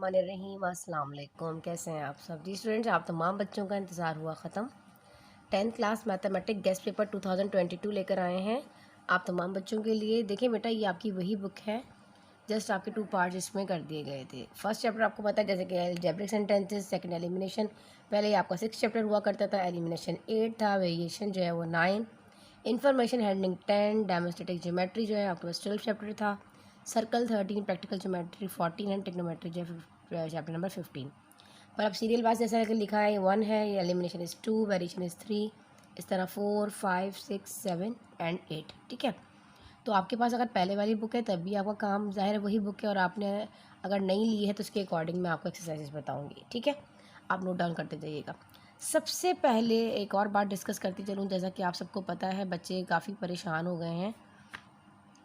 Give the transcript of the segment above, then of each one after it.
बिस्मिल्लाहिर्रहमानिर्रहीम। अस्सलाम वालेकुम। कैसे हैं आप सब? जी स्टूडेंट्स, आप तमाम बच्चों का इंतज़ार हुआ ख़त्म। 10th class mathematics guest paper 2022 लेकर आए हैं आप तमाम बच्चों के लिए। देखिए बेटा, ये आपकी वही बुक है, जस्ट आपके 2 पार्ट्स इसमें कर दिए गए थे। फर्स्ट चैप्टर आपको पता है जैसे कि अलजेब्रिक सेंटेंसेस, सेकंड एलिमिनेशन। पहले आपका 6 चैप्टर हुआ करता था, एलिमिनेशन 8 था, वेरिएशन जो है वो 9, इन्फॉर्मेशन हैंडलिंग 10, डेमोस्ट्रेटिक ज्योमेट्री जो है आपके पास 12 चैप्टर था, सर्कल 13, प्रैक्टिकल ज्योमेट्री 14 एंड टेक्नोमेट्री जो है चैप्टर नंबर 15। पर अब सीरियल वाइज जैसा कि लिखा है 1 है, एलिमिनेशन इज़ 2, वेरिएशन इज़ 3, इस तरह 4, 5, 6, 7 एंड 8। ठीक है, तो आपके पास अगर पहले वाली बुक है तब भी आपका काम ज़ाहिर है वही बुक है, और आपने अगर नहीं ली है तो उसके अकॉर्डिंग मैं आपको एक्सरसाइजेस बताऊंगी। ठीक है, आप नोट डाउन करते जाइएगा। सबसे पहले एक और बात डिस्कस करती चलूँ, जैसा कि आप सबको पता है बच्चे काफ़ी परेशान हो गए हैं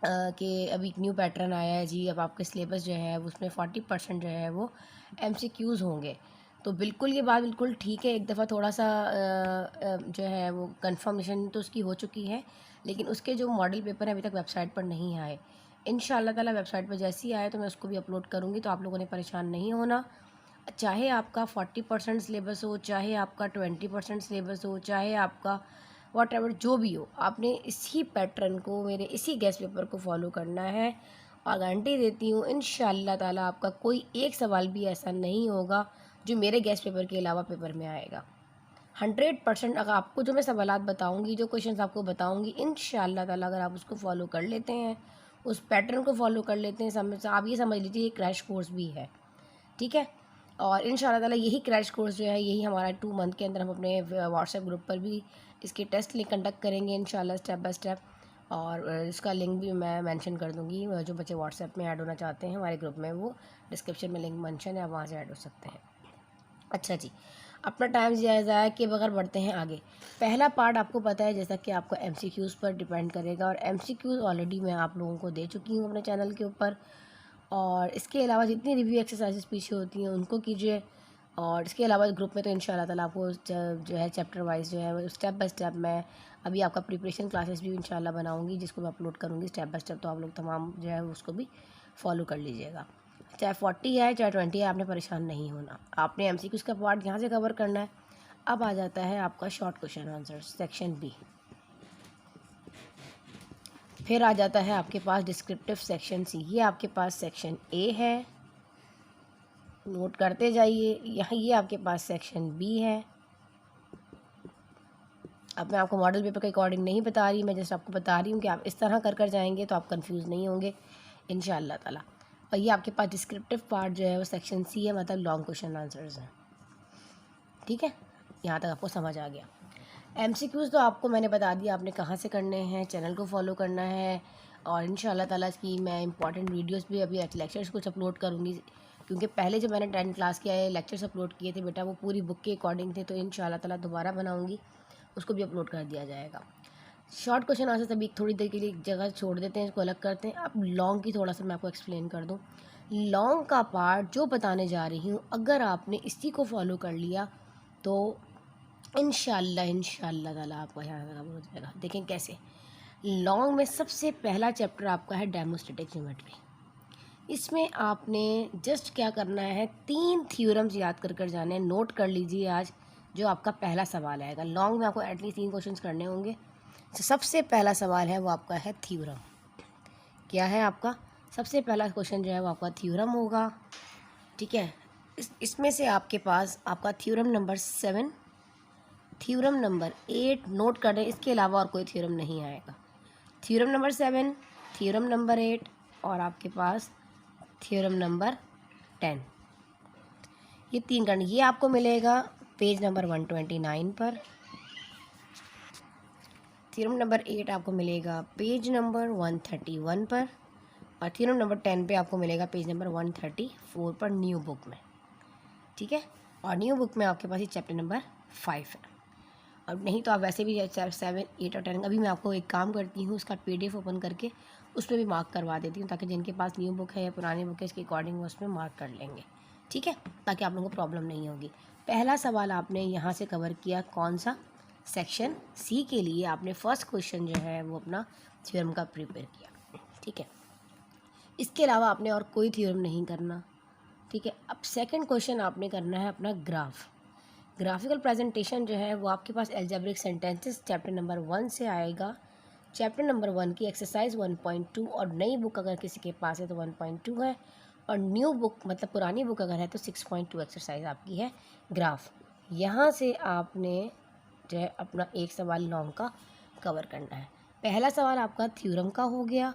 कि अभी एक न्यू पैटर्न आया है जी। अब आपके सिलेबस जो है उसमें 40% जो है वो MCQs होंगे। तो बिल्कुल ये बात बिल्कुल ठीक है। एक दफ़ा थोड़ा सा जो है वो कंफर्मेशन तो उसकी हो चुकी है, लेकिन उसके जो मॉडल पेपर हैं अभी तक वेबसाइट पर नहीं आए। इंशाअल्लाह ताला वेबसाइट पर जैसे ही आए तो मैं उसको भी अपलोड करूँगी, तो आप लोगों ने परेशान नहीं होना। चाहे आपका 40% सिलेबस हो, चाहे आपका 20% सिलेबस हो, चाहे आपका वॉट एवर जो भी हो, आपने इसी पैटर्न को, मेरे इसी गेस्ट पेपर को फॉलो करना है। और गारंटी देती हूँ इंशाअल्लाह ताला आपका कोई एक सवाल भी ऐसा नहीं होगा जो मेरे गेस्ट पेपर के अलावा पेपर में आएगा। 100% अगर आपको जो मैं सवालात बताऊँगी, जो क्वेश्चंस आपको बताऊँगी, इंशाअल्लाह ताला अगर आप उसको फॉलो कर लेते हैं, उस पैटर्न को फॉलो कर लेते हैं, समझ आप ये समझ लीजिए ये क्रैश कोर्स भी है। ठीक है, और इंशाअल्लाह ताला यही क्रैश कोर्स जो है, यही हमारा 2 मंथ के अंदर हम अपने व्हाट्सएप ग्रुप पर भी इसके टेस्ट कंडक्ट करेंगे इंशाल्लाह स्टेप बाय स्टेप। और इसका लिंक भी मैं मेंशन कर दूंगी। जो बच्चे व्हाट्सएप में ऐड होना चाहते हैं हमारे ग्रुप में, वो डिस्क्रिप्शन में लिंक मेंशन है, वहाँ से ऐड हो सकते हैं। अच्छा जी, अपना टाइम ज़ाया किए बगैर बढ़ते हैं आगे। पहला पार्ट आपको पता है जैसा कि आपका MCQs पर डिपेंड करेगा, और MCQs ऑलरेडी मैं आप लोगों को दे चुकी हूँ अपने चैनल के ऊपर। और इसके अलावा जितनी रिव्यू एक्सरसाइजेस पीछे होती हैं उनको कीजिए। और इसके अलावा ग्रुप में तो इंशाल्लाह ताला आपको जो है चैप्टर वाइज जो है स्टेप बाय स्टेप मैं अभी आपका प्रिपरेशन क्लासेस भी इंशाल्लाह बनाऊंगी, जिसको मैं अपलोड करूंगी स्टेप बाय स्टेप। तो आप लोग तमाम जो है उसको भी फॉलो कर लीजिएगा। चाहे 40 है चाहे 20 है, आपने परेशान नहीं होना। आपने MCQs का पार्ट यहाँ से कवर करना है। अब आ जाता है आपका short question answer section B। फिर आ जाता है आपके पास डिस्क्रिप्टिव सेक्शन C। ये आपके पास सेक्शन A है, नोट करते जाइए। यहाँ ये आपके पास सेक्शन B है। अब मैं आपको मॉडल पेपर के अकॉर्डिंग नहीं बता रही, मैं जैसे आपको बता रही हूँ कि आप इस तरह कर जाएंगे तो आप कंफ्यूज नहीं होंगे इंशाअल्लाह ताला। और ये आपके पास डिस्क्रिप्टिव पार्ट जो है वो सेक्शन C है, मतलब लॉन्ग क्वेश्चन आंसर्स हैं। ठीक है, यहाँ तक आपको समझ आ गया। MCQs तो आपको मैंने बता दिया आपने कहाँ से करने हैं, चैनल को फॉलो करना है। और इंशाअल्लाह ताला इसकी मैं इंपॉर्टेंट वीडियोस भी अभी लेक्चर्स कुछ अपलोड करूँगी, क्योंकि पहले जब मैंने 10th क्लास के लेक्चर्स अपलोड किए थे बेटा वो पूरी बुक के अकॉर्डिंग थे, तो इंशाअल्लाह ताला दोबारा बनाऊँगी, उसको भी अपलोड कर दिया जाएगा। शॉर्ट क्वेश्चन आंसर अभी थोड़ी देर के लिए एक जगह छोड़ देते हैं, इसको अलग करते हैं। अब लॉन्ग की थोड़ा सा मैं आपको एक्सप्लेन कर दूँ। लॉन्ग का पार्ट जो बताने जा रही हूँ, अगर आपने इसी को फॉलो कर लिया तो इंशाअल्लाह ताला आपका यहाँ तक हो जाएगा। देखें कैसे। लॉन्ग में सबसे पहला चैप्टर आपका है डेमोस्ट्रेटिक ज्योमेट्री। इसमें आपने जस्ट क्या करना है, 3 थ्योरम्स याद कर जाने हैं। नोट कर लीजिए आज जो आपका पहला सवाल आएगा। लॉन्ग में आपको एटलीस्ट 3 क्वेश्चंस करने होंगे। तो सबसे पहला सवाल है वो आपका है थ्योरम। क्या है आपका सबसे पहला क्वेश्चन जो है वो आपका थ्योरम होगा। ठीक है, इसमें से आपके पास आपका theorem number 7, theorem number 8 note कर दें, इसके अलावा और कोई थ्योरम नहीं आएगा। थ्योरम नंबर 7, थ्योरम नंबर 8 और आपके पास थ्योरम नंबर 10। ये 3 करने, ये आपको मिलेगा पेज नंबर 129 पर। थ्योरम नंबर 8 आपको मिलेगा पेज नंबर 131 पर, और थ्योरम नंबर 10 पे आपको मिलेगा पेज नंबर 134 पर न्यू बुक में। ठीक है, और न्यू बुक में आपके पास ये चैप्टर नंबर 5 है। अब नहीं तो आप वैसे भी 7, 8 और 10, अभी मैं आपको एक काम करती हूँ, उसका PDF ओपन करके उसमें भी मार्क करवा देती हूँ, ताकि जिनके पास न्यू बुक है या पुरानी बुक है इसके अकॉर्डिंग वो उसमें मार्क कर लेंगे। ठीक है, ताकि आप लोगों को प्रॉब्लम नहीं होगी। पहला सवाल आपने यहाँ से कवर किया, कौन सा, सेक्शन C के लिए आपने फर्स्ट क्वेश्चन जो है वो अपना थ्योरम का प्रिपेयर किया। ठीक है, इसके अलावा आपने और कोई थ्योरम नहीं करना। ठीक है। अब सेकंड क्वेश्चन आपने करना है अपना ग्राफ। ग्राफिकल प्रेजेंटेशन जो है वो आपके पास एल्जेब्रिक सेंटेंसेस चैप्टर नंबर 1 से आएगा। चैप्टर नंबर 1 की एक्सरसाइज 1.2 और नई बुक अगर किसी के पास है तो 1.2 है, और न्यू बुक मतलब पुरानी बुक अगर है तो 6.2 एक्सरसाइज आपकी है ग्राफ। यहाँ से आपने जो है अपना एक सवाल लॉन्ग का कवर करना है। पहला सवाल आपका थ्योरम का हो गया,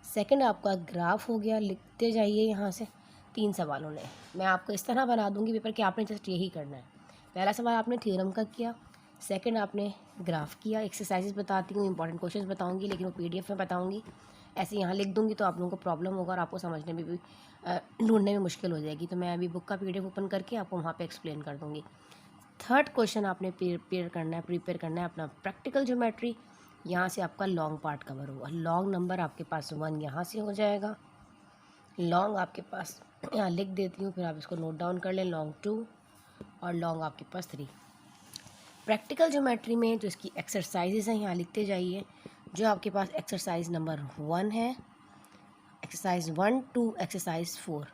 सेकंड आपका ग्राफ हो गया। लिखते जाइए यहाँ से 3 सवालों ने मैं आपको इस तरह बना दूँगी पेपर कि आपने जस्ट यही करना है। पहला सवाल आपने थ्योरम का किया, सेकंड आपने ग्राफ किया। एक्सरसाइजेस बताती हूँ, इंपॉर्टेंट क्वेश्चंस बताऊँगी, लेकिन वो PDF में बताऊँगी। ऐसे यहाँ लिख दूँगी तो आप लोगों को प्रॉब्लम होगा और आपको समझने में भी ढूंढने में मुश्किल हो जाएगी। तो मैं अभी बुक का PDF ओपन करके आपको वहाँ पे एक्सप्लेन कर दूँगी। थर्ड क्वेश्चन आपने प्रिपेयर करना है अपना प्रैक्टिकल ज्योमेट्री। यहाँ से आपका लॉन्ग पार्ट कवर होगा। लॉन्ग नंबर आपके पास 1 यहाँ से हो जाएगा। लॉन्ग आपके पास यहाँ लिख देती हूँ, फिर आप इसको नोट डाउन कर लें। लॉन्ग 2 और लॉन्ग आपके पास 3। प्रैक्टिकल ज्योमेट्री में जो इसकी एक्सरसाइजेज हैं यहाँ लिखते जाइए। जो आपके पास एक्सरसाइज नंबर 1 है, एक्सरसाइज 1 2 एक्सरसाइज 4,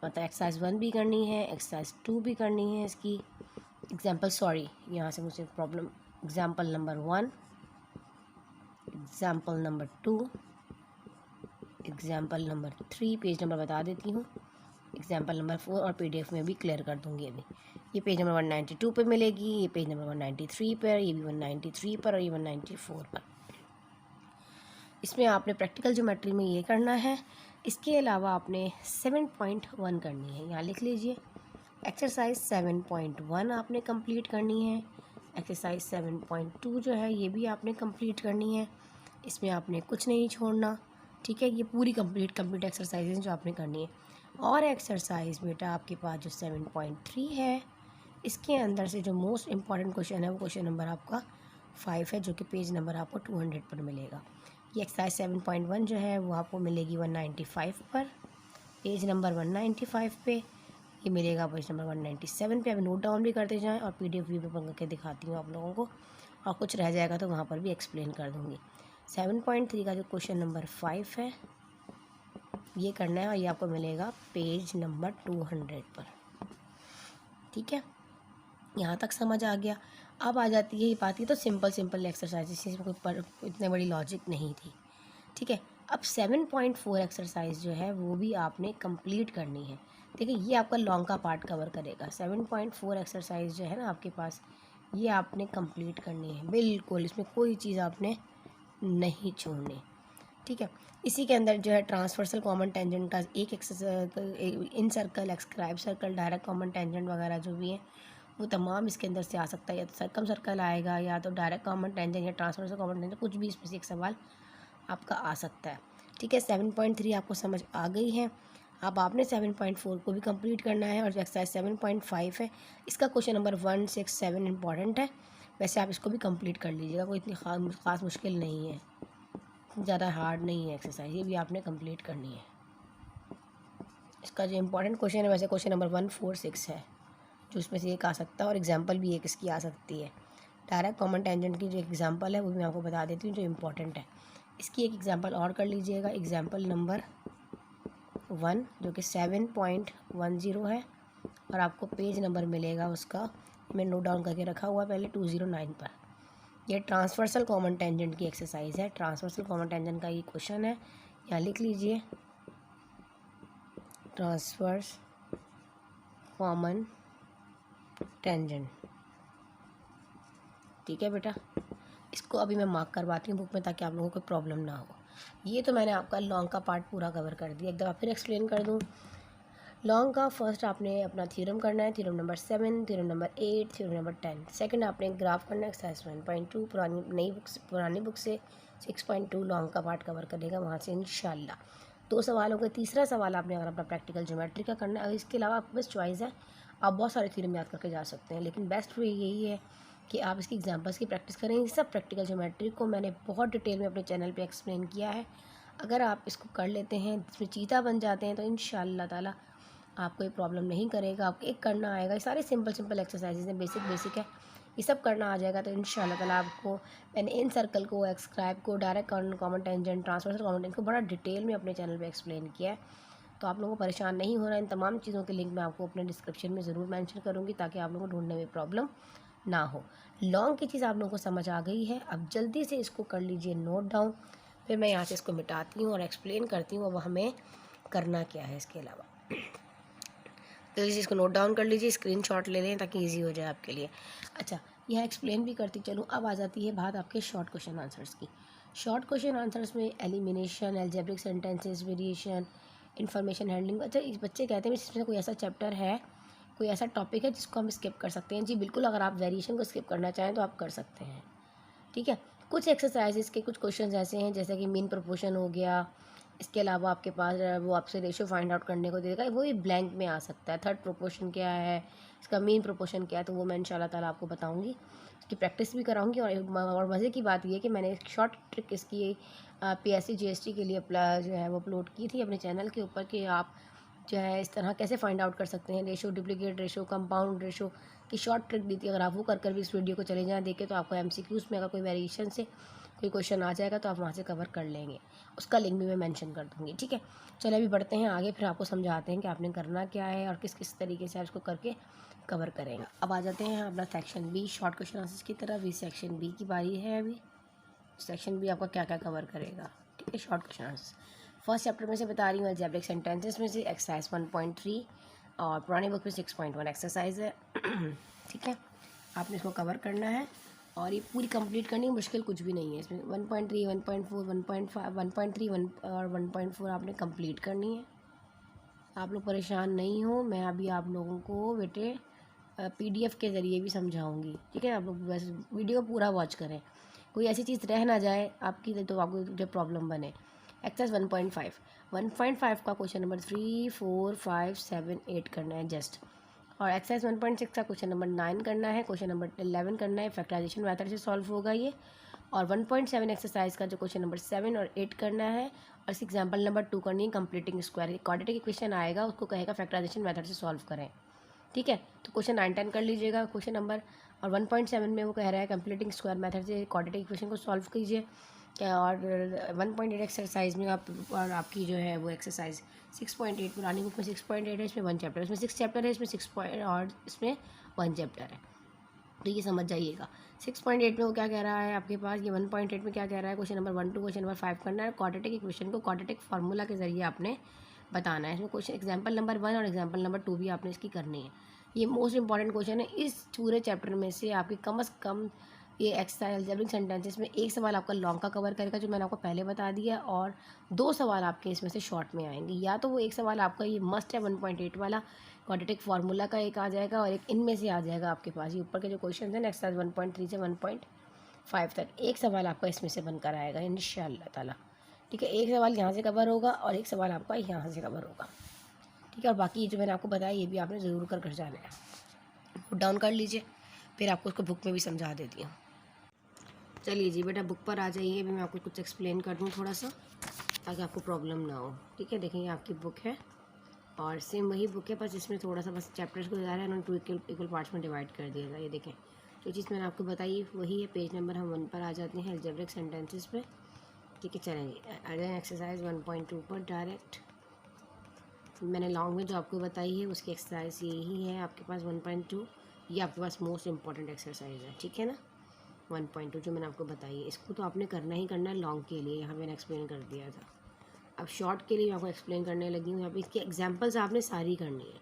मतलब एक्सरसाइज 1 भी करनी है, एक्सरसाइज 2 भी करनी है। इसकी यहाँ से मुझे problem, example number 1, example number 2, example number 3, page number बता देती हूँ, एग्जाम्पल नंबर 4 और PDF में भी क्लियर कर दूँगी। अभी ये पेज नंबर 192 पे मिलेगी, ये पेज नंबर 193 पर, ये भी 193 पर और ये 194 पर। इसमें आपने प्रैक्टिकल ज्योमेट्री में ये करना है। इसके अलावा आपने 7.1 करनी है, यहाँ लिख लीजिए। एक्सरसाइज 7.1 आपने कंप्लीट करनी है। एक्सरसाइज 7.2 जो है ये भी आपने कंप्लीट करनी है। इसमें आपने कुछ नहीं छोड़ना, ठीक है। ये पूरी कंप्लीट एक्सरसाइजेज जो आपने करनी है। और एक्सरसाइज बेटा आपके पास जो 7.3 है, इसके अंदर से जो मोस्ट इम्पॉर्टेंट क्वेश्चन है वो क्वेश्चन नंबर आपका 5 है, जो कि पेज नंबर आपको 200 पर मिलेगा। ये एक्सरसाइज 7.1 जो है वो आपको मिलेगी 195 पर, पेज नंबर 195 पे। ये मिलेगा पेज नंबर 197 पे। अभी नोट डाउन भी करते जाएं और PDF भी बन करके दिखाती हूँ आप लोगों को, और कुछ रह जाएगा तो वहाँ पर भी एक्सप्लेन कर दूँगी। 7.3 का जो क्वेश्चन नंबर 5 है ये करना है, और ये आपको मिलेगा पेज नंबर 200 पर, ठीक है। यहाँ तक समझ आ गया। अब आ जाती है ये बात, ये तो सिंपल एक्सरसाइज, इसमें कोई इतनी बड़ी लॉजिक नहीं थी, ठीक है। अब 7.4 एक्सरसाइज जो है वो भी आपने कंप्लीट करनी है। देखिए ये आपका लॉन्ग का पार्ट कवर करेगा। 7.4 एक्सरसाइज जो है ना आपके पास, ये आपने कंप्लीट करनी है बिल्कुल, इसमें कोई चीज़ आपने नहीं छोड़नी, ठीक है। इसी के अंदर जो है ट्रांसवर्सल कॉमन टेंजेंट का एक exercise, in circle, excribe circle, direct common tangent वगैरह जो भी है वो तमाम इसके अंदर से आ सकता है। या तो सर्कम सर्कल आएगा, या तो डायरेक्ट कॉमन टेंजेंट, या ट्रांसवर्सल कॉमन टेंजेंट, कुछ भी इसमें से एक सवाल आपका आ सकता है, ठीक है। 7.3 आपको समझ आ गई है। अब आपने 7.4 को भी कंप्लीट करना है, और जो एक्सरसाइज 7.5 है इसका क्वेश्चन नंबर 1 6 7 इंपॉर्टेंट है। वैसे आप इसको भी कंप्लीट कर लीजिएगा, कोई इतनी ख़ास मुश्किल नहीं है, ज़्यादा हार्ड नहीं है एक्सरसाइज, ये भी आपने कंप्लीट करनी है। इसका जो इम्पोर्टेंट क्वेश्चन है वैसे क्वेश्चन नंबर 1 4 6 है, जो इसमें से एक आ सकता है, और एग्जांपल भी एक इसकी आ सकती है। डायरेक्ट कॉमन टेंजेंट की जो एग्जांपल है वो भी मैं आपको बता देती हूँ जो इम्पोर्टेंट है। इसकी एक एग्जांपल और कर लीजिएगा, एग्जांपल नंबर 1 जो कि 7.10 है, और आपको पेज नंबर मिलेगा उसका, मैं नोट डाउन करके रखा हुआ पहले, 209 पर। यह ट्रांसवर्सल कॉमन टेंजेंट की एक्सरसाइज है। ट्रांसवर्सल कॉमन टेंजेंट का ये क्वेश्चन है, यहाँ लिख लीजिए ट्रांसवर्स कॉमन टेंजेंट, ठीक है बेटा। इसको अभी मैं मार्क करवाती हूँ बुक में ताकि आप लोगों को प्रॉब्लम ना हो। ये तो मैंने आपका लॉन्ग का पार्ट पूरा कवर कर दिया। एक दफ़ा फिर एक्सप्लेन कर दूँ। लॉन्ग का फर्स्ट आपने अपना थ्योरम करना है, theorem number 7, theorem number 8, theorem number 10। Second आपने ग्राफ करना है, एक्सरसाइज 1.2 पुरानी बुक से 6.2 लॉन्ग का पार्ट कवर करेगा वहाँ से इंशाल्लाह। 2 सवाल हो गए। तीसरा सवाल आपने अगर अपना प्रैक्टिकल ज्योमेट्री का करना है, इसके अलावा आपके पास चॉइस है, आप बहुत सारे थ्योरम याद करके जा सकते हैं, लेकिन बेस्ट वे यही है कि आप इसकी एग्जांपल्स की प्रैक्टिस करें। ये सब प्रैक्टिकल ज्योमेट्री को मैंने बहुत डिटेल में अपने चैनल पे एक्सप्लेन किया है। अगर आप इसको कर लेते हैं, इसमें चीता बन जाते हैं, तो इंशाअल्लाह ताला आपको कोई प्रॉब्लम नहीं करेगा। आपको एक करना आएगा, ये सारे सिंपल एक्सरसाइजेज हैं, बेसिक है, ये सब करना आ जाएगा तो इंशाअल्लाह ताला आपको, मैंने इन सर्कल को, एक्सक्राइब को, direct common tangent, transversal common tangent को बड़ा डिटेल में अपने चैनल पे एक्सप्लेन किया है। तो आप लोगों को परेशान नहीं होना। इन तमाम चीज़ों के लिंक मैं आपको अपने डिस्क्रिप्शन में ज़रूर मेंशन करूँगी ताकि आप लोगों को ढूंढने में प्रॉब्लम ना हो। लॉन्ग की चीज़ आप लोगों को समझ आ गई है, अब जल्दी से इसको कर लीजिए नोट डाउन। फिर मैं यहाँ से इसको मिटाती हूँ और एक्सप्लेन करती हूँ अब हमें करना क्या है इसके अलावा। तो इस चीज़ को नोट डाउन कर लीजिए, स्क्रीनशॉट ले लें ताकि इजी हो जाए आपके लिए। अच्छा, यह एक्सप्लेन भी करती चलूँ। अब आ जाती है बात आपके शॉर्ट क्वेश्चन आंसर्स की। शॉर्ट क्वेश्चन आंसर्स में elimination, algebraic sentences, variation, information handling. अच्छा, इस बच्चे कहते हैं इसमें कोई ऐसा चैप्टर है, कोई ऐसा टॉपिक है जिसको हम स्किप कर सकते हैं? जी बिल्कुल, अगर आप वेरिएशन को स्किप करना चाहें तो आप कर सकते हैं, ठीक है। कुछ एक्सरसाइजेस के कुछ क्वेश्चंस ऐसे हैं जैसे कि मीन प्रोपोर्शन हो गया, इसके अलावा आपके पास वो आपसे रेशियो फाइंड आउट करने को देगा, वो भी ब्लैंक में आ सकता है। थर्ड प्रोपोर्शन क्या है, इसका मीन प्रोपोर्शन क्या है, तो वो मैं इंशाल्लाह ताला आपको बताऊंगी, उसकी प्रैक्टिस भी कराऊंगी। और मज़े की बात ये है कि मैंने एक शॉर्ट ट्रिक इसकी PSC GST के लिए अप्लाई जो है वो अपलोड की थी अपने चैनल के ऊपर कि आप जो है इस तरह कैसे फाइंड आउट कर सकते हैं, ratio, duplicate ratio, compound ratio की शॉर्ट ट्रिक दी थी। अगर आप वो कर भी इस वीडियो को चले जाएँ देखें तो आपको MCQs में अगर कोई वेरिएशन से कोई क्वेश्चन आ जाएगा तो आप वहाँ से कवर कर लेंगे, उसका लिंक भी मैं मेंशन कर दूँगी, ठीक है। चलो अभी बढ़ते हैं आगे, फिर आपको समझाते हैं कि आपने करना क्या है और किस किस तरीके से आप इसको करके कवर करेंगे। अब आ जाते हैं अपना section B, short question answers की तरफ। भी सेक्शन बी की बारी है अभी। सेक्शन बी आपका क्या क्या कवर करेगा, ठीक है। Short question answers first chapter में से बता रही हूँ, अलजेब्रिक सेंटेंसेस में से एक्सरसाइज 1.3 और पुरानी बुक में 6.1 एक्सरसाइज है, ठीक है। आपने इसको कवर करना है और ये पूरी कंप्लीट करनी है, मुश्किल कुछ भी नहीं है इसमें। 1.3, 1.4, 1.5, 1.3 और 1.4 आपने कंप्लीट करनी है। आप लोग परेशान नहीं हो, मैं अभी आप लोगों को बेटे PDF के ज़रिए भी समझाऊंगी, ठीक है। आप लोग बस वीडियो पूरा वॉच करें, कोई ऐसी चीज़ रह ना जाए आपकी तो आपको जो प्रॉब्लम बने। एक्सरसाइज 1.5 का क्वेश्चन नंबर 3, 4, 5, 7, 8 करना है जस्ट। और एक्सरसाइज 1.6 का क्वेश्चन नंबर 9 करना है, क्वेश्चन नंबर 11 करना है, फैक्टराइजेशन मेथड से सॉल्व होगा ये। और 1.7 एक्सरसाइज का जो क्वेश्चन नंबर 7 और 8 करना है, और इस एग्जाम्पल नंबर 2 करनी है, कंप्लीटिंग स्क्वायर। क्वाड्रेटिक इक्वेशन आएगा उसको कहेगा फैक्टराइजेशन मेथड से सॉल्व करें, ठीक है। तो क्वेश्चन 9, 10 कर लीजिएगा क्वेश्चन नंबर। और 1.7 में वो कह रहा है कंप्लीटिंग स्क्वायर मेथड से क्वाड्रेटिक इक्वेशन को सॉल्व कीजिए। और 1.8 एक्सरसाइज में आप और आपकी जो है वो एक्सरसाइज 6.8, पुरानी बुक में 6.8 है, इसमें 1 चैप्टर, इसमें 6 चैप्टर है, इसमें 6 पॉइंट और इसमें 1 चैप्टर है, तो ये समझ जाइएगा। 6.8 में वो क्या कह रहा है आपके पास, ये 1.8 में क्या कह रहा है, question number 1 to question number 5 करना है। क्वाड्रेटिक इक्वेशन को क्वाड्रेटिक फार्मूला के जरिए आपने बताना है। इसमें क्वेश्चन एग्जाम्पल नंबर 1 और एग्जाम्पल नंबर 2 भी आपने इसकी करनी है। ये मोस्ट इंपॉर्टेंट क्वेश्चन है इस पूरे चैप्टर में से। आपके कम से कम ये एक्सरसाइज अलजेब्रिक सेंटेंसेस में एक सवाल आपका लॉन्ग का कवर करेगा जो मैंने आपको पहले बता दिया, और 2 सवाल आपके इसमें से शॉर्ट में आएंगे। या तो वो एक सवाल आपका ये मस्ट है 1.8 वाला क्वाड्रेटिक फार्मूला का एक आ जाएगा, और एक इनमें से आ जाएगा आपके पास ये ऊपर के जो क्वेश्चन हैं एक्सरसाइज 1.3 से 1.5 तक, एक सवाल आपका इसमें से बनकर आएगा इंशाअल्लाह ताला, ठीक है। एक सवाल यहाँ से कवर होगा और एक सवाल आपका यहाँ से कवर होगा, ठीक है। और बाकी जो मैंने आपको बताया ये भी आपने ज़रूर कर कर जाना है, नोट डाउन कर लीजिए, फिर आपको उसको बुक में भी समझा देती हूँ। चलिए जी बेटा, बुक पर आ जाइए, भी मैं आपको कुछ एक्सप्लेन कर दूँ थोड़ा सा ताकि आपको प्रॉब्लम ना हो, ठीक है। देखिए आपकी बुक है और सेम वही बुक है, बस इसमें थोड़ा सा बस चैप्टर्स को ज़्यादा है, उन्होंने 2 इक्वल पार्ट्स में डिवाइड कर दिया था। ये देखें जो चीज़ मैंने आपको बताई वही है। पेज नंबर हम 1 पर आ जाते हैं अलजेब्रिक सेंटेंसेस पे, ठीक है। चलें जी, आ जाए एक्सरसाइज 1.2 पर डायरेक्ट। मैंने लॉन्ग में जो आपको बताई है उसकी एक्सरसाइज यही है आपके पास 1.2, ये आपके पास मोस्ट इंपॉर्टेंट एक्सरसाइज है, ठीक है ना। 1.2 जो मैंने आपको बताई है, इसको तो आपने करना ही करना है लॉन्ग के लिए, यहाँ मैंने एक्सप्लेन कर दिया था। अब शॉर्ट के लिए मैं आपको एक्सप्लेन करने लगी हूँ। यहाँ पे इसकी एग्जांपल्स आपने सारी करनी है,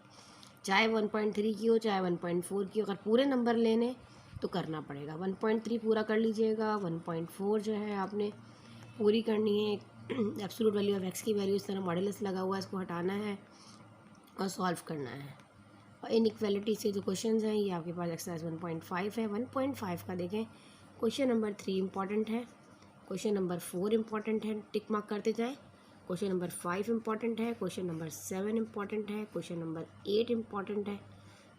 चाहे 1.3 की हो चाहे 1.4 की हो। अगर पूरे नंबर लेने तो करना पड़ेगा, 1.3 पूरा कर लीजिएगा, 1.4 जो है आपने पूरी करनी है। एब्सोल्यूट वैल्यू ऑफ एक्स की वैल्यू इस तरह मॉडुलस लगा हुआ है, इसको हटाना है और सॉल्व करना है। और इनइक्वालिटी से जो क्वेश्चन हैं ये आपके पास एक्सरसाइज 1.5 है। 1.5 का देखें, क्वेश्चन नंबर 3 इंपॉर्टेंट है, क्वेश्चन नंबर 4 इंपॉर्टेंट है, टिक मार्क करते जाएँ। क्वेश्चन नंबर 5 इंपॉर्टेंट है, क्वेश्चन नंबर 7 इंपॉर्टेंट है, क्वेश्चन नंबर 8 इंपॉर्टेंट है,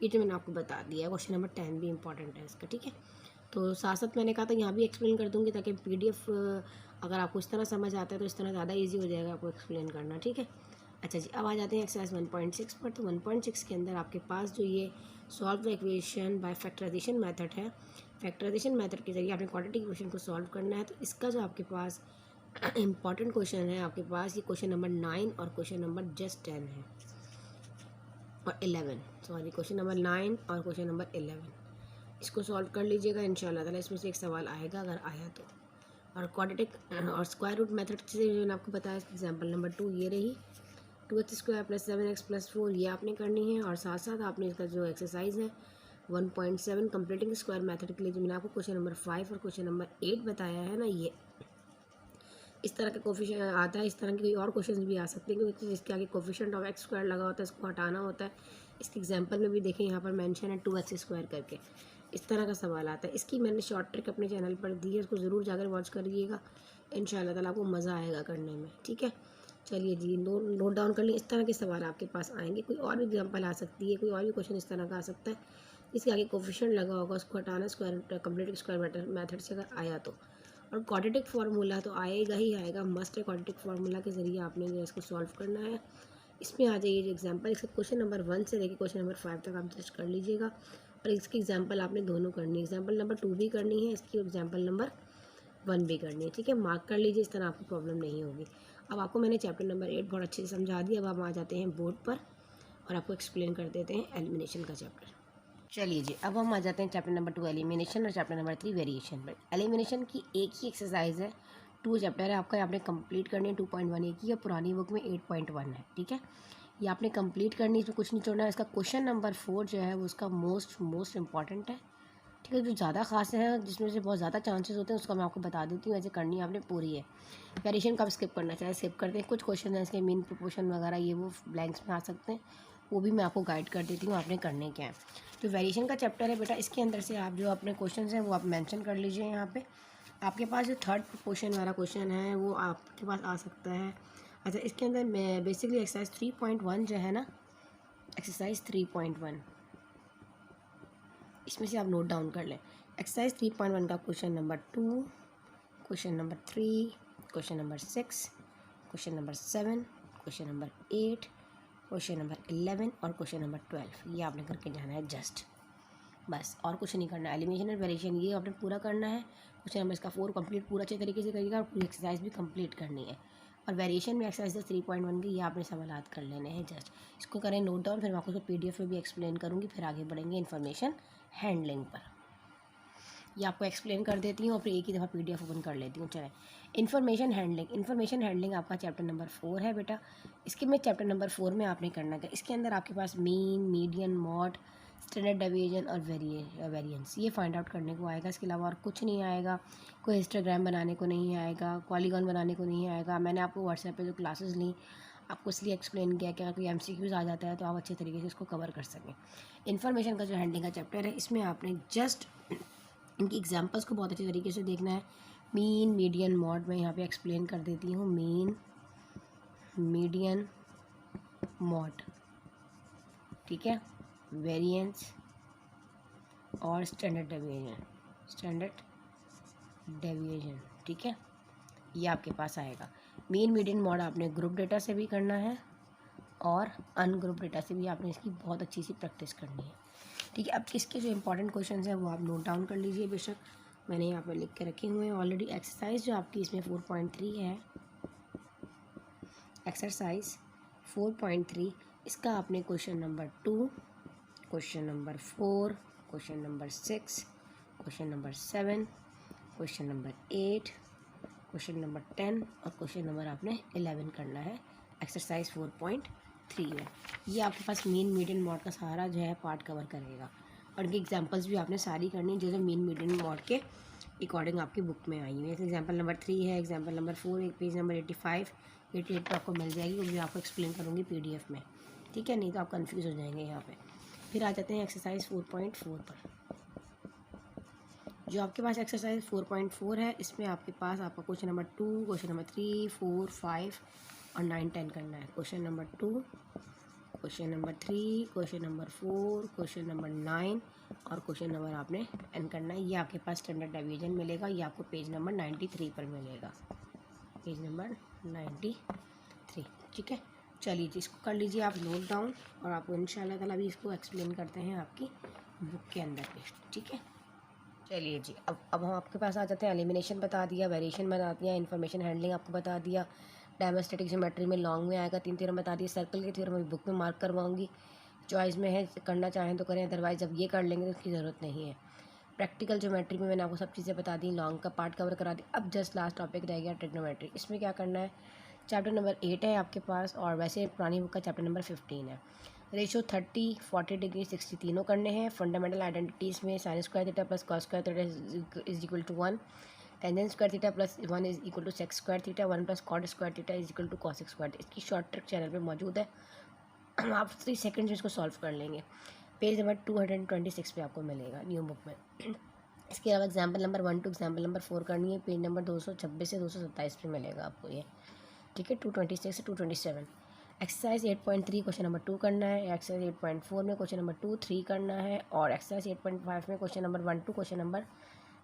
ये जो मैंने आपको बता दिया है। क्वेश्चन नंबर 10 भी इंपॉर्टेंट है इसका, ठीक है। तो साथ साथ मैंने कहा था यहाँ भी एक्सप्लेन कर दूँगी ताकि PDF अगर आपको इस तरह समझ आता है तो इस तरह ज़्यादा ईजी हो जाएगा आपको एक्सप्लेन करना, ठीक है। अच्छा जी, अब आ जाते हैं एक्सरसाइज 1.6 पर। तो 1.6 के अंदर आपके पास जो ये solve the equation by factorisation method है, फैक्टराइजेशन मेथड के जरिए आपने क्वाड्रेटिक इक्वेशन को सॉल्व करना है। तो इसका जो आपके पास इम्पॉर्टेंट क्वेश्चन है आपके पास, ये क्वेश्चन नंबर 9 और क्वेश्चन नंबर जस्ट 10 है और 11, सॉरी क्वेश्चन नंबर 9 और क्वेश्चन नंबर 11। इसको सॉल्व कर लीजिएगा इंशाल्लाह ताला, इसमें से एक सवाल आएगा अगर आया तो। और क्वाड्रेटिक और स्क्वायर रूट मेथड से मैंने आपको बताया एग्जाम्पल नंबर 2 ये रही, 2x² + 7x + 4 ये आपने करनी है। और साथ साथ आपने इसका जो एक्सरसाइज है 1.7 कंप्लीटिंग स्क्वायर मेथड के लिए जो मैंने आपको क्वेश्चन नंबर 5 और क्वेश्चन नंबर 8 बताया है ना, ये इस तरह का कोफिशिएंट आता है। इस तरह के कोई और क्वेश्चन भी आ सकते हैं क्योंकि इसके आगे कोफिशिएंट ऑफ x² लगा होता है, इसको हटाना होता है। इसके एग्जाम्पल में भी देखें, यहाँ पर मेंशन है 2x² करके, इस तरह का सवाल आता है। इसकी मैंने शॉर्ट ट्रिक अपने चैनल पर दी है, इसको ज़रूर जाकर वॉच करिएगा, इंशाल्लाह ताला आपको मज़ा आएगा करने में। ठीक है, चलिए जी नोट डाउन कर लिए। इस तरह के सवाल आपके पास आएंगे, कोई और भी एग्जाम्पल आ सकती है, कोई और भी क्वेश्चन इस तरह का आ सकता है, इसके आगे कोफिशिएंट लगा होगा, उसको हटाना स्क्वायर कंप्लीट स्क्वायर मेथड से अगर आया तो। और क्वाड्रेटिक फार्मूला तो आएगा ही आएगा, मस्ट है। क्वाड्रेटिक फार्मूला के ज़रिए आपने जो इसको सॉल्व करना है। इसमें आ जाइए जो एग्जाम्पल, इसका क्वेश्चन नंबर 1 से लेकर क्वेश्चन नंबर 5 तक आप जस्ट कर लीजिएगा। और इसकी एग्जाम्पल आपने दोनों करनी है, एग्जाम्पल नंबर 2 भी करनी है इसकी, एग्जाम्पल नंबर 1 भी करनी है। ठीक है, मार्क कर लीजिए, इस तरह आपको प्रॉब्लम नहीं होगी। अब आपको मैंने चैप्टर नंबर 8 बहुत अच्छे से समझा दिया। अब हम आ जाते हैं बोर्ड पर और आपको एक्सप्लेन कर देते हैं एलिमिनेशन का चैप्टर। चलिए जी, अब हम आ जाते हैं चैप्टर नंबर 2 एलिमिनेशन और चैप्टर नंबर 3 वेरिएशन पर। एलिमिनेशन की एक ही एक्सरसाइज है, 2 चैप्टर है आपका, आपने कंप्लीट करनी है। 2.1 एक ही है, पुरानी बुक में 8.1 है। ठीक है, ये आपने कंप्लीट करनी, इसमें कुछ नहीं छोड़ना है। इसका क्वेश्चन नंबर 4 जो है वो उसका मोस्ट इंपॉर्टेंट है। ठीक है, जो ज़्यादा खास है, जिसमें से बहुत ज़्यादा चांसेस होते हैं, उसका मैं आपको बता देती हूँ, ऐसे करनी आपने पूरी है। वेरिएशन कब स्किप करना चाहे स्किप कर दें, कुछ क्वेश्चन हैं इसके मीन प्रोपोर्शन वगैरह ये वो ब्लैंक्स में आ सकते हैं, वो भी मैं आपको गाइड कर देती हूँ आपने करने क्या है। जो वेरिएशन का चैप्टर है बेटा, इसके अंदर से आप जो अपने क्वेश्चन हैं वो आप मेंशन कर लीजिए। यहाँ पे आपके पास जो थर्ड प्रोपोर्शन वाला क्वेश्चन है वो आपके पास आ सकता है। अच्छा, इसके अंदर मैं बेसिकली एक्सरसाइज 3.1 जो है ना, एक्सरसाइज 3.1 इसमें से आप नोट डाउन कर लें। एक्सरसाइज 3.1 का question number 2, question number 3, question number 6, question number 7, question number 8, question number 11 और क्वेश्चन नंबर 12 ये आपने करके जाना है जस्ट, बस और कुछ नहीं करना है। एलिमिनेशन और वेरिएशन ये आपने पूरा करना है। क्वेश्चन नंबर इसका 4 कंप्लीट पूरा अच्छे तरीके से करिएगा और पूरी एक्सरसाइज भी कंप्लीट करनी है। और वेरिएशन में एक्सरसाइज 3.1 की ये आपने सवालात कर लेने हैं जस्ट, इसको करें नोट डाउन, फिर मैं आपको PDF में भी एक्सप्लेन करूँगी, फिर आगे बढ़ेंगे इन्फॉर्मेशन हैंडलिंग पर। ये आपको एक्सप्लेन कर देती हूँ और फिर एक ही दफ़ा PDF ओपन कर लेती हूँ। चलें, इन्फॉर्मेशन हैंडलिंग आपका चैप्टर नंबर 4 है बेटा। इसके में चैप्टर नंबर 4 में आपने करना क्या, इसके अंदर आपके पास mean, median, mode, standard deviation और वेरिएंस ये फाइंड आउट करने को आएगा। इसके अलावा और कुछ नहीं आएगा। कोई हिस्टोग्राम बनाने को नहीं आएगा, पॉलीगॉन बनाने को नहीं आएगा। मैंने आपको व्हाट्सएप पे जो क्लासेस ली आपको इसलिए एक्सप्लेन किया कि अगर कोई MCQs आ जाता है तो आप अच्छे तरीके से इसको कवर कर सकें। इन्फॉर्मेशन का जो हैंडलिंग का चैप्टर है, इसमें आपने जस्ट इनकी एग्जांपल्स को बहुत अच्छे तरीके से देखना है। मीन, मीडियन, मॉड मैं यहाँ पे एक्सप्लेन कर देती हूँ। मीन, मीडियन, मॉड, ठीक है, वेरिएंस और स्टैंडर्ड डेविएशन, ठीक है, ये आपके पास आएगा। मीन, मीडियन, मॉड आपने ग्रुप डेटा से भी करना है और अनग्रुप डेटा से भी आपने इसकी बहुत अच्छी सी प्रैक्टिस करनी है। ठीक है, अब इसके जो इंपॉर्टेंट क्वेश्चंस हैं वो आप नोट डाउन कर लीजिए। बेशक मैंने यहाँ पर लिख के रखे हुए हैं ऑलरेडी। एक्सरसाइज जो आपकी इसमें 4.3 है, एक्सरसाइज 4.3 इसका आपने question number 2, question number 4, question number 6, question number 7, question number 8, question number 10 और क्वेश्चन नंबर आपने 11 करना है एक्सरसाइज 4.3 में। ये आपके पास मीन, मीडियन, मॉड का सारा जो है पार्ट कवर करेगा और इनकी एग्जांपल्स भी आपने सारी करनी है जो मीन, मीडियन, मॉड के अकॉर्डिंग आपकी बुक में आई हुई है। एग्जाम्पल नंबर 3 है, एग्जाम्पल नंबर 4 एक पेज नंबर 85, 88 पर आपको मिल जाएगी, वो भी आपको एक्सप्लेन करूँगी PDF में। ठीक है, नहीं तो आप कन्फ्यूज़ हो जाएंगे यहाँ पर। फिर आ जाते हैं एक्सरसाइज 4.4 पर। जो आपके पास एक्सरसाइज 4.4 है, इसमें आपके पास आपका क्वेश्चन नंबर 2, क्वेश्चन नंबर 3, 4, 5 और 9, 10 करना है। Question number 2, question number 3, question number 4, question number 9 और क्वेश्चन नंबर आपने 10 करना है। ये आपके पास स्टैंडर्ड डेविएशन मिलेगा, ये आपको पेज नंबर 93 पर मिलेगा, पेज नंबर 93। ठीक है, चलिए जी, इसको कर लीजिए आप नोट डाउन और आपको इंशाल्लाह ताला भी इसको एक्सप्लेन करते हैं आपकी बुक के अंदर पे। ठीक है, चलिए जी, अब हम आपके पास आ जाते हैं। एलिमिनेशन बता दिया, वेरिएशन बता दिया, इन्फॉर्मेशन हैंडलिंग आपको बता दिया, डेमोस्टैटिक ज्योमेट्री में लॉन्ग में आएगा 3 थ्योरम बता दिए, सर्कल के थ्योरम मैं बुक में मार्क करवाऊंगी, चॉइस में है करना चाहें तो करें, अदरवाइज अब ये कर लेंगे तो उसकी ज़रूरत नहीं है। प्रैक्टिकल ज्योमेट्री में मैंने आपको सब चीज़ें बता दी, लॉन्ग का पार्ट कवर करा दी। अब जस्ट लास्ट टॉपिक रह गया ट्रिग्नोमेट्री। इसमें क्या करना है, चैप्टर नंबर 8 है आपके पास, और वैसे पुरानी बुक का चैप्टर नंबर 15 है। रेशो 30, 40 डिग्री, 60 तीनों करने हैं। फंडामेंटल आइडेंटिटीज़ में sine square theta plus cos square theta is equal to 1, tangent square theta plus 1 is equal to sec square theta, 1 plus cot square theta is equal to cos square. इसकी short trick channel पे मौजूद है, आप 3 seconds में इसको solve कर लेंगे। Page number 226 पे आपको मिलेगा न्यू बुक में। इसके अलावा example number 1 to example number 4 करनी है, पेज नंबर 226 से 227 पे मिलेगा आपको ये, ठीक है। 226 से 227। एक्सरसाइज 8.3 क्वेश्चन नंबर 2 करना है, एक्सरसाइज 8.4 में क्वेश्चन नंबर 2, 3 करना है, और एक्सरसाइज 8.5 में question number 1 to question number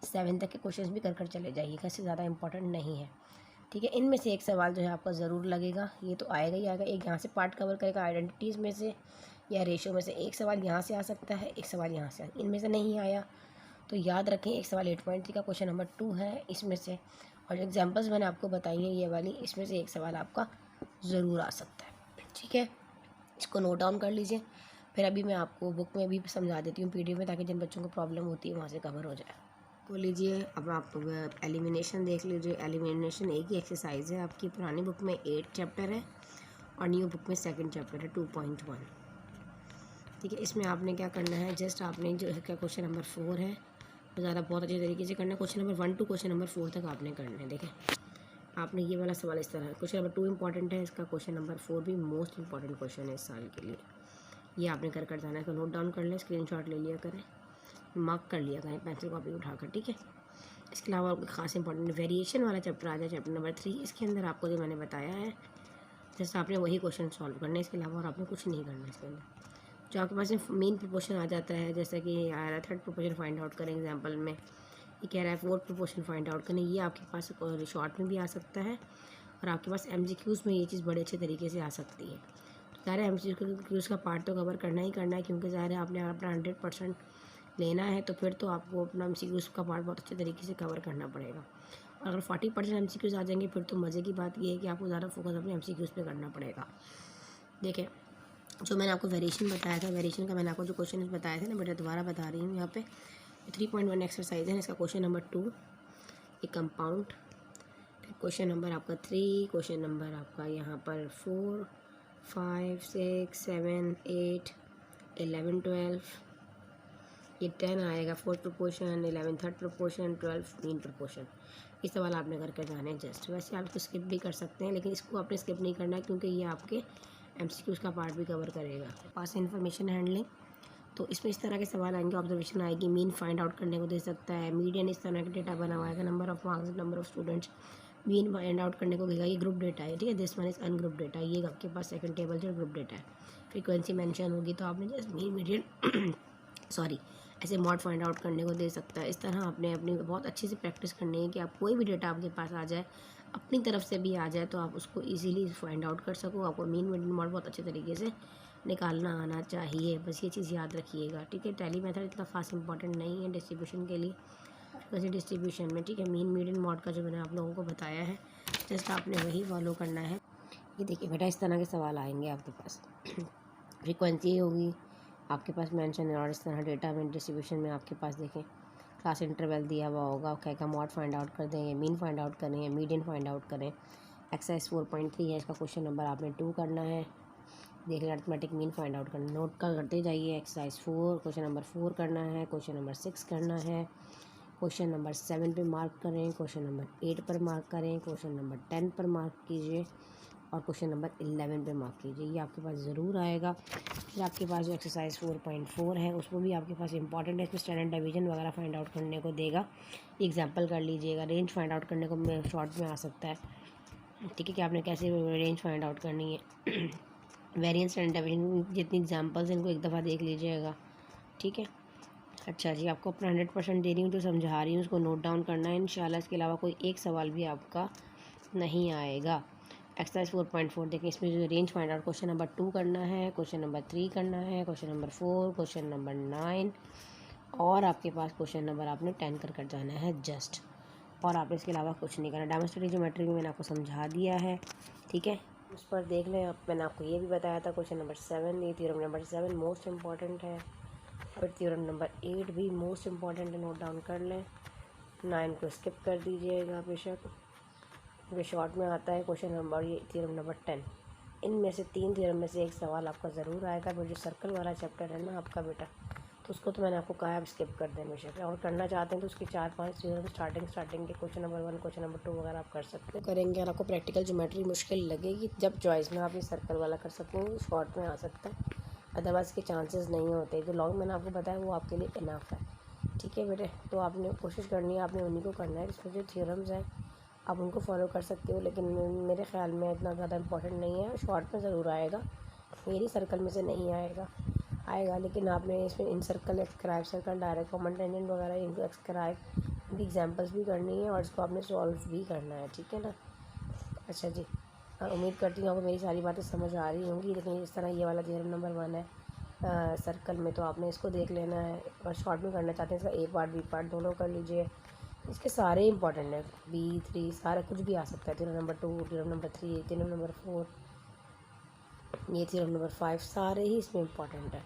7 तक के क्वेश्चन भी कर चले जाइएगा, इससे ज़्यादा इंपॉर्टेंट नहीं है, ठीक है। इनमें से एक सवाल जो है आपका ज़रूर लगेगा, ये तो आएगा ही आएगा। एक यहाँ से पार्ट कवर करेगा आइडेंटिटीज़ में से या रेशो में से, एक सवाल यहाँ से आ सकता है, एक सवाल यहाँ से, इनमें से नहीं आया तो याद रखें एक सवाल 8.3 का क्वेश्चन नंबर 2 है इसमें से, और जो एग्जाम्पल्स मैंने आपको बताई हैं ये वाली, इसमें से एक सवाल आपका ज़रूर आ सकता है, ठीक है। इसको नोट डाउन कर लीजिए। फिर अभी मैं आपको बुक में भी समझा देती हूँ PDF में, ताकि जिन बच्चों को प्रॉब्लम होती है वहाँ से कवर हो जाए। तो लीजिए अब आप एलिमिनेशन देख लीजिए। एलिमिनेशन एक ही एक्सरसाइज है आपकी, पुरानी बुक में 8 चैप्टर है और न्यू बुक में 2nd चैप्टर है 2.1, ठीक है। इसमें आपने क्या करना है, जस्ट आपने जो है क्या क्वेश्चन नंबर 4 है तो ज़्यादा बहुत अच्छे तरीके से करना है। Question number 1 to question number 4 तक आपने करना है। देखें आपने ये वाला सवाल इस तरह है, क्वेश्चन नंबर 2 इंपॉर्टेंट है, इसका क्वेश्चन नंबर 4 भी मोस्ट इंपॉर्टेंट क्वेश्चन है इस साल के लिए। ये आपने कर जाना है, इसको नोट डाउन कर लें, स्क्रीनशॉट ले लिया करें, मार्क कर लिया करें पेंसिल कॉपी उठाकर, ठीक है। इसके अलावा आपको खास इंपॉर्टेंट वेरिएशन वाला चैप्टर आ जाए, चैप्टर नंबर 3। इसके अंदर आपको जो मैंने बताया है जैसे आपने वही क्वेश्चन सॉल्व करना है, इसके अलावा और आपने कुछ नहीं करना इसके अंदर। जो आपके पास मेन प्रोपोर्शन आ जाता है, जैसा कि आ रहा है 3rd प्रोपोर्शन फाइंड आउट करें एग्जाम्पल में, ये कह रहा है 4th प्रोपोर्शन फाइंड आउट करें, ये आपके पास शॉर्ट में भी आ सकता है और आपके पास MCQs में ये चीज़ बड़े अच्छे तरीके से आ सकती है। तो ज़ाहिर है MCQs का पार्ट तो कवर करना ही करना है, क्योंकि ज़ाहिर है आपने अपना 100% लेना है, तो फिर तो आपको अपना MCQs का पार्ट बहुत अच्छे तरीके से कवर करना पड़ेगा। और अगर 40% MCQs आ जाएंगे फिर तो मज़े की बात ये है कि आपको ज़्यादा फोकस अपने MCQs पे करना पड़ेगा। देखें जो मैंने आपको वेरिएशन बताया था, वेरिएशन का मैंने आपको जो क्वेश्चन बताया था ना बेटा, दोबारा बता रही हूँ यहाँ पे। 3.1 एक्सरसाइज है, इसका क्वेश्चन नंबर 2 एक कंपाउंड, क्वेश्चन नंबर आपका 3, क्वेश्चन नंबर आपका यहाँ पर 4, 5, 6, 7, 8, 11, 12, ये 10 आएगा 4th proportion, 11 3rd proportion, 12 mean proportion. इस सवाल आपने करके जाने हैं जस्ट। वैसे आप इसको स्किप भी कर सकते हैं, लेकिन इसको आपने स्किप नहीं करना है क्योंकि ये आपके MCQs का पार्ट भी कवर करेगा। पास इन्फॉर्मेशन हैंडलिंग, तो इसमें इस तरह के सवाल आएंगे, ऑब्जर्वेशन आएगी, मीन फाइंड आउट करने को दे सकता है, मीडियन इस तरह का डेटा बना हुआ है, number of marks, number of students, mean find out करने को देगा, ये ग्रुप डेटा है, ठीक है। This one is ungroup data, ये आपके पास 2nd टेबल जो ग्रुप डेटा है। फ्रीक्वेंसी मेंशन होगी तो आपने जस्ट मीन मीडियन सॉरी ऐसे मॉड फाइंड आउट करने को दे सकता है। इस तरह आपने अपनी बहुत अच्छे से प्रैक्टिस करनी है कि आप कोई भी डेटा आपके पास आ जाए, अपनी तरफ से भी आ जाए, तो आप उसको इजीली फाइंड आउट कर सको। आपको मीन मीडियन मॉड बहुत अच्छे तरीके से निकालना आना चाहिए, बस ये चीज़ याद रखिएगा, ठीक है। टैली मेथड इतना खास इंपॉर्टेंट नहीं है डिस्ट्रीब्यूशन के लिए, वैसे डिस्ट्रीब्यूशन में, ठीक है। मीन मीडियन मॉड का जो मैंने आप लोगों को बताया है जस्ट आपने वही फॉलो करना है। ये देखिए बेटा इस तरह के सवाल आएंगे आपके पास। फ्रीक्वेंसी होगी आपके पास मेंशन है, और इस तरह डेटा में डिस्ट्रीब्यूशन में आपके पास देखें क्लास इंटरवल दिया हुआ होगा, क्या मॉड फाइंड आउट कर देंगे, मीन फाइंड आउट करें, मीडियन फाइंड आउट करें। एक्सरसाइज 4.3 है, इसका क्वेश्चन नंबर आपने 2 करना है। देख लें अरिथमेटिक मीन फाइंड आउट करना, नोट का करते जाइए। एक्सरसाइज 4 क्वेश्चन नंबर 4 करना है, क्वेश्चन नंबर 6 करना है, क्वेश्चन नंबर 7 पे मार्क करें, क्वेश्चन नंबर 8 पर मार्क करें, क्वेश्चन नंबर 10 पर मार्क कीजिए और क्वेश्चन नंबर 11 पे मार्क कीजिए। ये आपके पास ज़रूर आएगा। फिर आपके पास जो एक्सरसाइज 4.4 है उसमें भी आपके पास इंपॉर्टेंट है, इसमें स्टैंडर्ड डिवीजन वगैरह फाइंड आउट करने को देगा। एग्जाम्पल कर लीजिएगा, रेंज फाइंड आउट करने को शॉर्ट में आ सकता है, ठीक है, कि आपने कैसे रेंज फाइंड आउट करनी है। वेरिएंस स्टैंडर्ड डिवीजन जितनी एग्जाम्पल्स इनको एक दफ़ा देख लीजिएगा, ठीक है। अच्छा जी, आपको अपना 100% दे रही हूँ, जो समझा रही हूँ उसको नोट डाउन करना है इंशाल्लाह। इसके अलावा कोई एक सवाल भी आपका नहीं आएगा। एक्सरसाइज 4.4 देखें, इसमें जो range find out question number 2 करना है, क्वेश्चन नंबर 3 करना है, क्वेश्चन नंबर 4, क्वेश्चन नंबर 9 और आपके पास क्वेश्चन नंबर आपने 10 कर जाना है जस्ट, और आपने इसके अलावा कुछ नहीं करना। डेमोस्ट्रेटिव ज्योमेट्री में मैंने आपको समझा दिया है, ठीक है। उस पर देख लें आप, मैंने आपको ये भी बताया था क्वेश्चन नंबर 7, ये थ्योरम नंबर 7 मोस्ट इम्पॉर्टेंट है, फिर थ्योरम नंबर 8 भी मोस्ट इम्पॉर्टेंट है, नोट डाउन कर लें। 9 को स्किप कर दीजिएगा बेशक, ये शॉर्ट में आता है क्वेश्चन नंबर, ये थ्योरम नंबर 10। इनमें से 3 थ्योरम में से एक सवाल आपका ज़रूर आएगा, फिर जो सर्कल वाला चैप्टर है ना आपका बेटा, तो उसको तो मैंने आपको कहा आप स्किप कर दें बेशक, और करना चाहते हैं तो उसकी 4-5 थ्योरम स्टार्टिंग के क्वेश्चन नंबर 1 क्वेश्चन नंबर 2 वगैरह आप कर सकते करेंगे, और आपको प्रैक्टिकल ज्योमेट्री मुश्किल लगेगी जब चॉइस में आप ये सर्कल वाला कर सकेंगे, शॉर्ट में आ सकता है, अदरवाइज़ के चांसेस नहीं होते। जो लॉन्ग मैंने आपको बताया वो आपके लिए इनफ है, ठीक है बेटे। तो आपने कोशिश करनी है, आपने उन्हीं को करना है, इसमें जो थ्योरम्स हैं आप उनको फॉलो कर सकते हो, लेकिन मेरे ख्याल में इतना ज़्यादा इंपॉर्टेंट नहीं है, शॉर्ट में ज़रूर आएगा, मेरी सर्कल में से नहीं आएगा, लेकिन आपने इसमें in circle, excribe circle, direct common tangent वगैरह, इनको एक्सक्राइब, इनकी एग्जांपल्स भी करनी है और इसको आपने सॉल्व भी करना है, ठीक है ना। अच्छा जी, उम्मीद करती हूँ आपको मेरी सारी बातें समझ आ रही होंगी, लेकिन इस तरह ये वाला थ्योरम नंबर 1 है सर्कल में, तो आपने इसको देख लेना है, और शॉर्ट में करना चाहते हैं इसका ए पार्ट बी पार्ट दोनों कर लीजिए। इसके सारे इंपॉर्टेंट हैं, B3 सारा कुछ भी आ सकता है, theorem number 2, theorem number 3, theorem number 4, ये थ्योरम नंबर 5 सारे ही इसमें इंपॉर्टेंट है,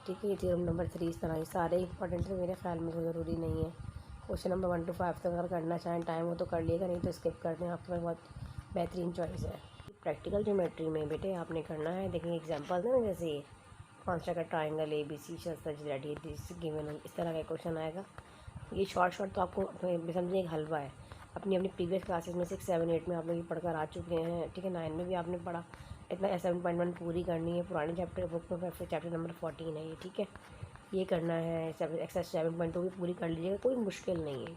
ठीक है। ये थ्योरम नंबर 3 इस तरह ही सारे इंपॉर्टेंट है, मेरे ख्याल में तो ज़रूरी नहीं है। क्वेश्चन नंबर 1 to 5 तक अगर करना चाहें टाइम हो तो कर लिएगा, नहीं तो स्किप कर दें, आपके पास बहुत बेहतरीन चॉइस है। प्रैक्टिकल ज्योमेट्री में बेटे आपने करना है, देखिए एग्जाम्पल है ना, जैसे ये कॉन्स्ट्रक्ट का ट्राइंगल ABC सच दैट ये गिवन, इस तरह का क्वेश्चन आएगा। ये शॉर्ट तो आपको समझिए एक हलवा है, अपनी प्रीवियस क्लासेस में 6, 7, 8 में आप लोग ये पढ़कर आ चुके हैं, ठीक है। 9 में भी आपने पढ़ा, इतना 7.1 पूरी करनी है, पुराने चैप्टर बुक में फिर चैप्टर नंबर 14 है ये, ठीक है। ये करना है, एक्सरसाइज 7.2 भी पूरी कर लीजिएगा, कोई मुश्किल नहीं है।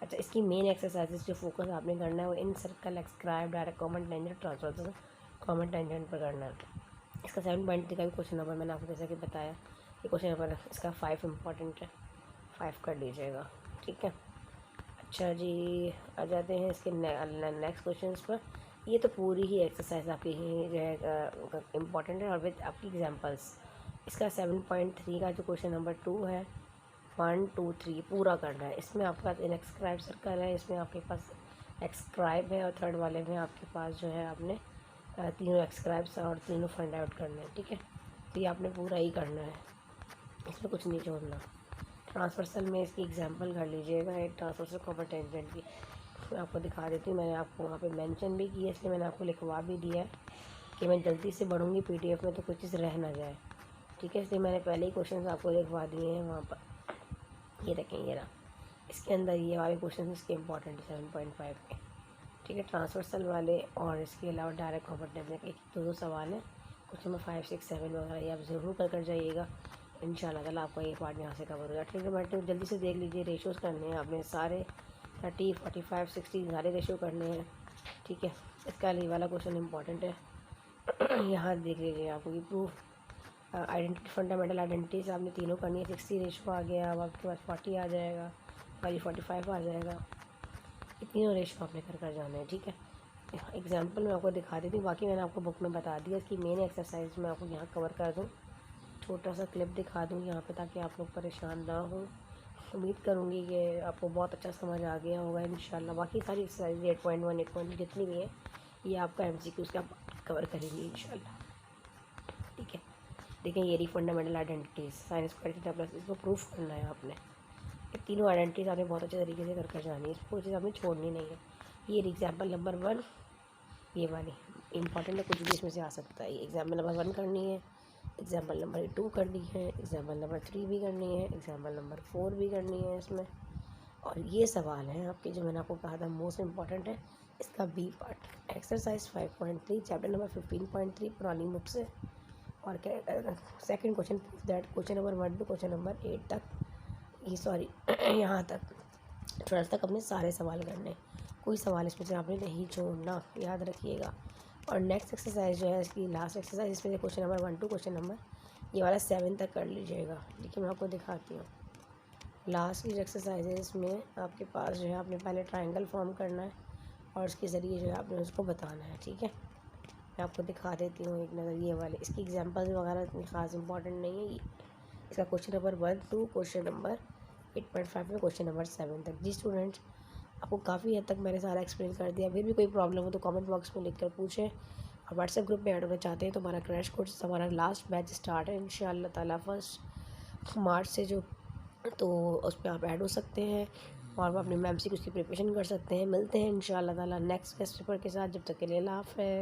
अच्छा, इसकी मेन एक्सरसाइजेस जो फोकस आपने करना है वो in circle, excribe, direct common tangent, transversal common tangent पर करना है। इसका 7.3 का भी क्वेश्चन नंबर मैंने आपको जैसा कि बताया, ये क्वेश्चन नंबर इसका 5 इंपॉर्टेंट है, 5 कर लीजिएगा, ठीक है। अच्छा जी, आ जाते हैं इसके नेक्स्ट क्वेश्चन पर। ये तो पूरी ही एक्सरसाइज आपकी जो है इम्पॉर्टेंट है, और विद आपकी एग्जांपल्स। इसका 7.3 का जो क्वेश्चन नंबर 2 है, 1, 2, 3 पूरा करना है। इसमें आपके पास इनएक्सक्राइब सर्कल है, इसमें आपके पास एक्सक्राइब है, और थर्ड वाले में आपके पास जो है आपने तीनों एक्सक्राइब्स और तीनों फाइंड आउट करना है, ठीक है। तो ये आपने पूरा ही करना है, इसमें कुछ नहीं छोड़ना। ट्रांसवर्सल में इसकी एग्जांपल कर लीजिएगा, एक ट्रांसवर्सल कॉमन टेंजेंट की मैं आपको दिखा देती हूँ। मैंने आपको वहाँ पे मेंशन भी किया, इसलिए मैंने आपको लिखवा भी दिया है कि मैं जल्दी से बढ़ूँगी PDF में तो कुछ चीज़ रह ना जाए, ठीक है। इसलिए मैंने पहले ही क्वेश्चन आपको लिखवा दिए हैं वहाँ पर, ये देखें ये रहा, इसके अंदर ये वाले क्वेश्चन इसके इंपॉर्टेंट 7.5 के, ठीक है। ट्रांसवर्सल वाले और इसके अलावा डायरेक्ट कॉमन टेंजेंट एक 2 सवाल हैं, क्वेश्चन नंबर 5, 6, 7 वगैरह ये आप ज़रूर कर जाइएगा, इंशाल्लाह ताला आपका ये पार्ट यहाँ से कवर हो जाए। ट्रिग्नोमेट्री जल्दी से देख लीजिए, रेशियोज़ करने हैं आपने सारे 30, 45, 60 सारे रेशियो करने हैं, ठीक है। इसका ये वाला क्वेश्चन इंपॉर्टेंट है यहाँ देख लीजिए, आपको ये प्रूफ आइडेंटिटी, फंडामेंटल आइडेंटिटीज आपने तीनों करनी है। 60 रेशियो आ गया, अब आपके पास 40 आ जाएगा, 45 आ जाएगा, ये तीनों रेशियो आपने कर जाना है, ठीक है। एग्जाम्पल मैं आपको दिखा देती हूँ, बाकी मैंने आपको बुक में बता दिया। इसकी मेन एक्सरसाइज मैं आपको यहाँ कवर कर दूँ, छोटा सा क्लिप दिखा दूँ यहाँ पे, ताकि आप लोग परेशान ना हो। उम्मीद करूँगी कि आपको बहुत अच्छा समझ आ गया होगा इंशाल्लाह। बाकी सारी एक्सरसाइज 8.1, 8.2 जितनी भी है ये आपका MCQ का कवर करेंगे इंशाल्लाह, ठीक है। देखें ये रही fundamental identities, sign square theta plus, इसको प्रूफ करना है आपने। ये तीनों आइडेंटिटीज़ आपने बहुत अच्छे तरीके से कर जानी है, इसको कोई चीज़ आपने छोड़नी नहीं है। ये एग्जाम्पल नंबर 1 ये वाली इंपॉर्टेंट है, कुछ भी इसमें से आ सकता है। एग्जाम्पल नंबर 1 करनी है, एग्जाम्पल नंबर 2 करनी है, एग्जाम्पल नंबर 3 भी करनी है, एग्जाम्पल नंबर 4 भी करनी है इसमें। और ये सवाल हैं आपके जो मैंने आपको कहा था मोस्ट इम्पॉर्टेंट है, इसका B part exercise 5.3 chapter number 15.3 पुरानी बुक से। और क्या second question, that question number 1 to question number 8 तक, ये सॉरी यहाँ तक 12 तक अपने सारे सवाल करने, कोई सवाल इसमें से आपने नहीं छोड़ना, याद रखिएगा। और नेक्स्ट एक्सरसाइज जो है इसकी लास्ट एक्सरसाइज, इसमें से question number 1 to question number ये वाला 7 तक कर लीजिएगा, देखिए मैं आपको दिखाती हूँ। लास्ट की जो एक्सरसाइज है इसमें आपके पास जो है आपने पहले ट्राइंगल फॉर्म करना है, और उसके ज़रिए जो है आपने उसको बताना है, ठीक है। मैं आपको दिखा देती हूँ एक नज़र ये वाले, इसकी एग्जांपल्स वगैरह इतनी ख़ास इंपॉर्टेंट नहीं है, इसका question number 1 to question number 8.5 में क्वेश्चन नंबर 7 तक। जी स्टूडेंट्स, आपको काफ़ी हद तक मैंने सारा एक्सप्लेन कर दिया। फिर भी कोई प्रॉब्लम हो तो कमेंट बॉक्स में लिखकर पूछें। और व्हाट्सएप ग्रुप में ऐड होना चाहते हैं तो हमारा क्रैश कोर्स, हमारा लास्ट बैच स्टार्ट है इंशाअल्लाह ताला 1 मार्च से, जो तो उस पर आप ऐड हो सकते हैं और अपनी मैम से उसकी प्रिपरेशन कर सकते हैं। मिलते हैं इंशाअल्लाह ताला नेक्स्ट टेस्ट पेपर के साथ। जब तक के लिए अल्लाह हाफ़िज़।